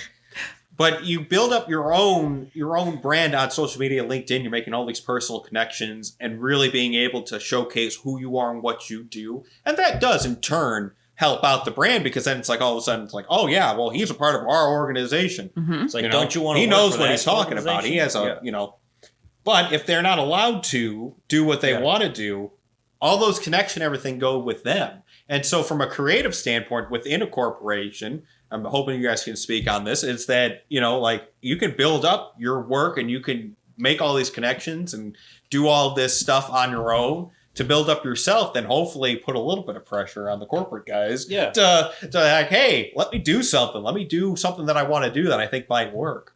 But you build up your own brand on social media, LinkedIn. You're making all these personal connections and really being able to showcase who you are and what you do. And that does, in turn, help out the brand, because then it's like all of a sudden it's like, oh, yeah, well, he's a part of our organization. Mm-hmm. It's like, don't you want to He knows what he's talking about. He has But if they're not allowed to do what they want to do, all those connection, everything go with them. And so from a creative standpoint within a corporation, I'm hoping you guys can speak on this, is that, you can build up your work and you can make all these connections and do all this stuff on your own to build up yourself, then hopefully put a little bit of pressure on the corporate guys to like, hey, let me do something. Let me do something that I want to do that I think might work.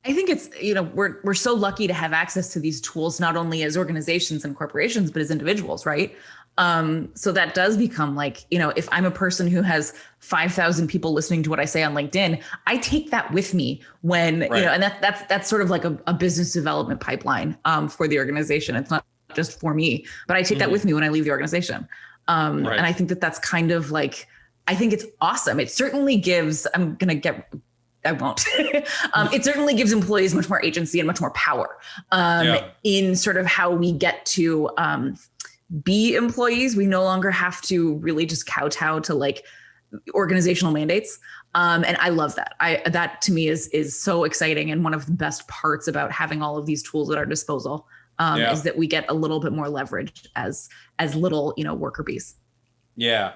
I think it's, we're so lucky to have access to these tools, not only as organizations and corporations, but as individuals, right? So that does become like, if I'm a person who has 5,000 people listening to what I say on LinkedIn, I take that with me when, and that's sort of like a business development pipeline for the organization. It's not just for me, but I take that with me when I leave the organization. And I think that's kind of like, I think it's awesome. It certainly gives, I'm going to get I won't. It certainly gives employees much more agency and much more power in sort of how we get to be employees. We no longer have to really just kowtow to like organizational mandates. And I love that. That to me is so exciting. And one of the best parts about having all of these tools at our disposal is that we get a little bit more leverage as little, worker bees. Yeah.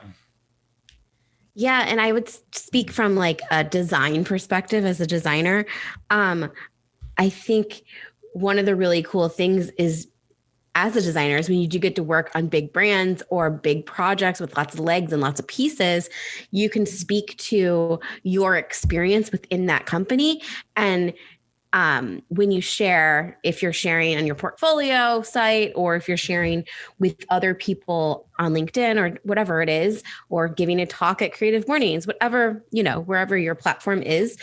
Yeah. And I would speak from like a design perspective as a designer. I think one of the really cool things is as a designer is when you do get to work on big brands or big projects with lots of legs and lots of pieces, you can speak to your experience within that company. And when you share, if you're sharing on your portfolio site, or if you're sharing with other people on LinkedIn or whatever it is, or giving a talk at Creative Mornings, whatever, wherever your platform is,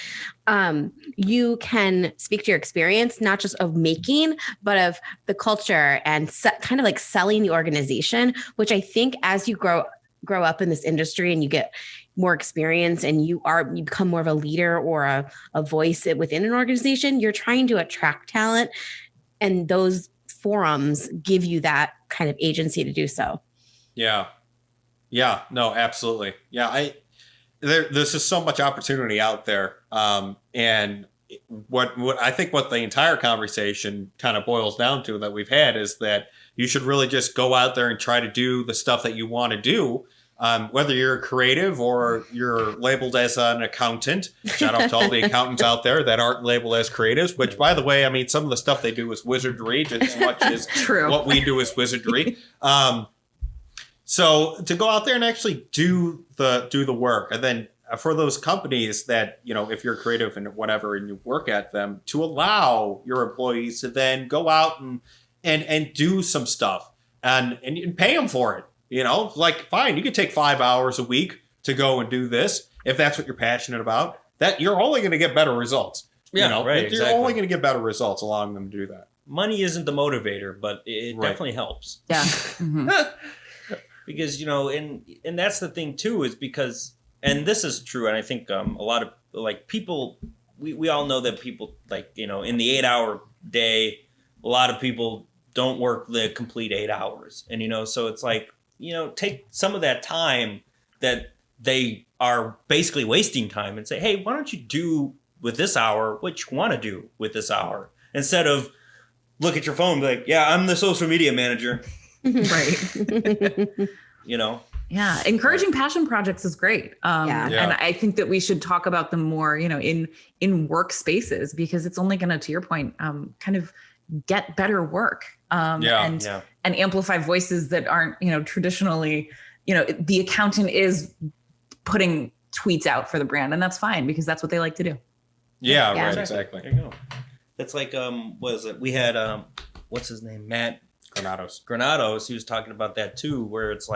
you can speak to your experience, not just of making, but of the culture and kind of like selling the organization, which I think as you grow up in this industry and you get more experience and you become more of a leader or a voice within an organization, you're trying to attract talent, and those forums give you that kind of agency to do so. Yeah. No, absolutely. Yeah. There's just so much opportunity out there. And what I think what the entire conversation kind of boils down to that we've had is that you should really just go out there and try to do the stuff that you want to do. Whether you're a creative or you're labeled as an accountant, shout out to all the accountants out there that aren't labeled as creatives, which, by the way, I mean, some of the stuff they do is wizardry just as much as what we do is wizardry. So to go out there and actually do the work, and then for those companies that, if you're creative and whatever and you work at them, to allow your employees to then go out and do some stuff and pay them for it. Like, fine, you could take 5 hours a week to go and do this if that's what you're passionate about. That you're only going to get better results. Right. You're only going to get better results allowing them to do that. Money isn't the motivator, but it definitely helps. Yeah. Mm-hmm. Because, and that's the thing too, is because, and this is true. And I think a lot of like people, we all know that people like, in the 8-hour day, a lot of people don't work the complete 8 hours. And, so it's like, take some of that time that they are basically wasting time and say, hey, why don't you do with this hour what you want to do with this hour? Instead of look at your phone and be like, yeah, I'm the social media manager. Right. Yeah. Encouraging passion projects is great. And I think that we should talk about them more, in workspaces, because it's only going to your point, kind of get better work. And amplify voices that aren't, traditionally, the accountant is putting tweets out for the brand, and that's fine because that's what they like to do. Yeah, right. Exactly. There you go. That's like, what is it? We had, what's his name? Matt Granados. He was talking about that too, where it's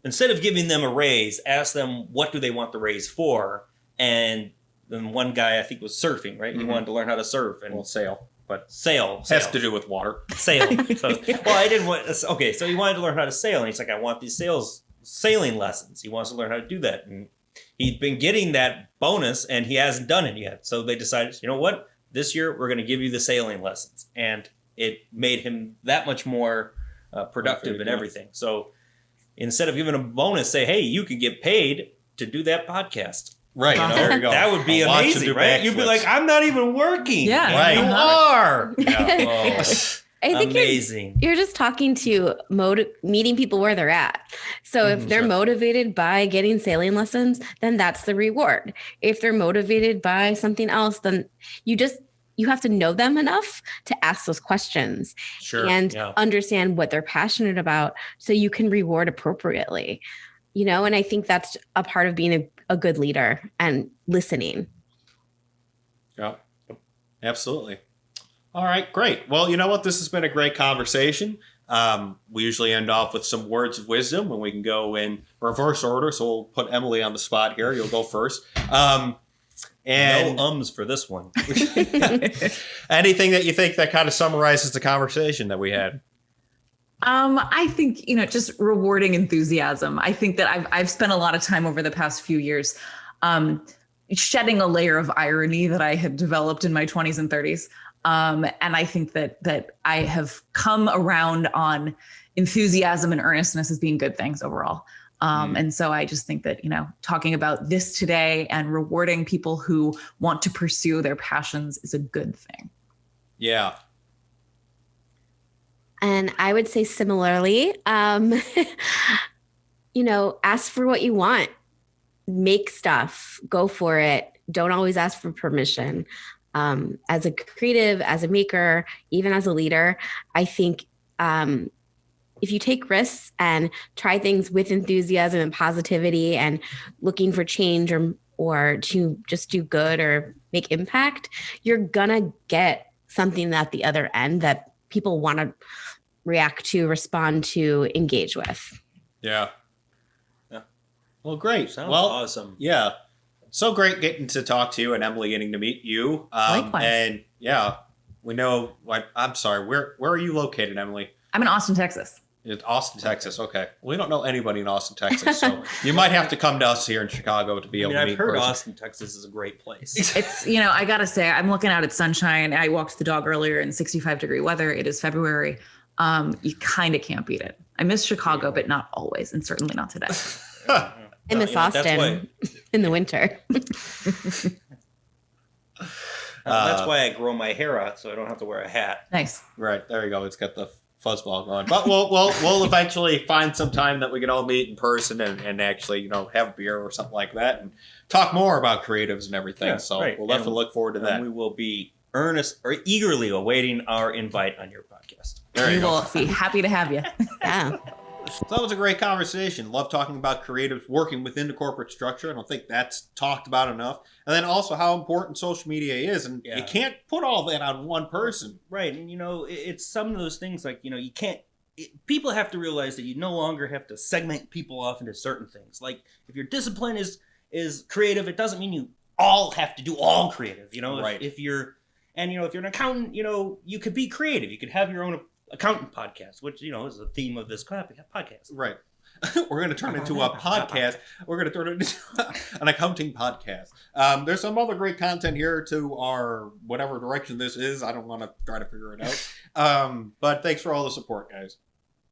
instead of giving them a raise, ask them, what do they want the raise for? And then one guy, I think, was surfing, right? Mm-hmm. He wanted to learn how to surf and sail. But sail has to do with water. Sail. So he wanted to learn how to sail, and he's like, I want these sailing lessons. He wants to learn how to do that, and he'd been getting that bonus, and he hasn't done it yet. So they decided, you know what? This year we're going to give you the sailing lessons, and it made him that much more productive and everything. So instead of giving him a bonus, say, hey, you can get paid to do that podcast. Right. There you go. That would be amazing, right? You'd be like, I'm not even working. Yeah. Right. You are. I think amazing. You're just talking to meeting people where they're at. So if they're motivated by getting sailing lessons, then that's the reward. If they're motivated by something else, then you have to know them enough to ask those questions and understand what they're passionate about so you can reward appropriately. And I think that's a part of being a good leader and listening. Yeah, absolutely. All right, great. Well, you know what? This has been a great conversation. We usually end off with some words of wisdom when we can go in reverse order. So we'll put Emily on the spot here. You'll go first. And no ums for this one. Anything that you think that kind of summarizes the conversation that we had? I think, just rewarding enthusiasm. I think that I've spent a lot of time over the past few years, shedding a layer of irony that I had developed in my 20s and 30s. And I think that I have come around on enthusiasm and earnestness as being good things overall. And so I just think that, talking about this today and rewarding people who want to pursue their passions is a good thing. Yeah. And I would say similarly, ask for what you want, make stuff, go for it. Don't always ask for permission. As a creative, as a maker, even as a leader, I think if you take risks and try things with enthusiasm and positivity and looking for change or to just do good or make impact, you're gonna get something at the other end that people want to react to, respond to, engage with. Yeah. Well, great. Sounds well, awesome. Yeah. So great getting to talk to you and Emily getting to meet you. Likewise. And yeah, we know, I'm sorry, where are you located, Emily? I'm in Austin, Texas. It's Austin, Texas. Okay. We don't know anybody in Austin, Texas. So you might have to come to us here in Chicago to be able to meet. I've heard person. Austin, Texas is a great place. It's, I got to say, I'm looking out at sunshine. I walked the dog earlier in 65-degree weather. It is February. You kind of can't beat it. I miss Chicago, but not always, and certainly not today. I miss Austin in the winter. That's why I grow my hair out, so I don't have to wear a hat. Nice. Right. There you go. It's got the fuzzball going. But we'll eventually find some time that we can all meet in person and actually, have a beer or something like that and talk more about creatives and everything. Yeah, so right. we'll definitely look forward to that. We will be eagerly awaiting our invite on your podcast. We will be happy to have you. Yeah. So that was a great conversation. Love talking about creatives working within the corporate structure. I don't think that's talked about enough. And then also how important social media is. And you can't put all that on one person. Right. And, it's some of those things like, you can't, people have to realize that you no longer have to segment people off into certain things. Like if your discipline is creative, it doesn't mean you all have to do all creative. Right. If you're an accountant, you could be creative. You could have your own accountant podcast, which, is the theme of this podcast. Right. We're going to turn it into a podcast. We're going to turn it into an accounting podcast. There's some other great content here to our whatever direction this is. I don't want to try to figure it out. But thanks for all the support, guys.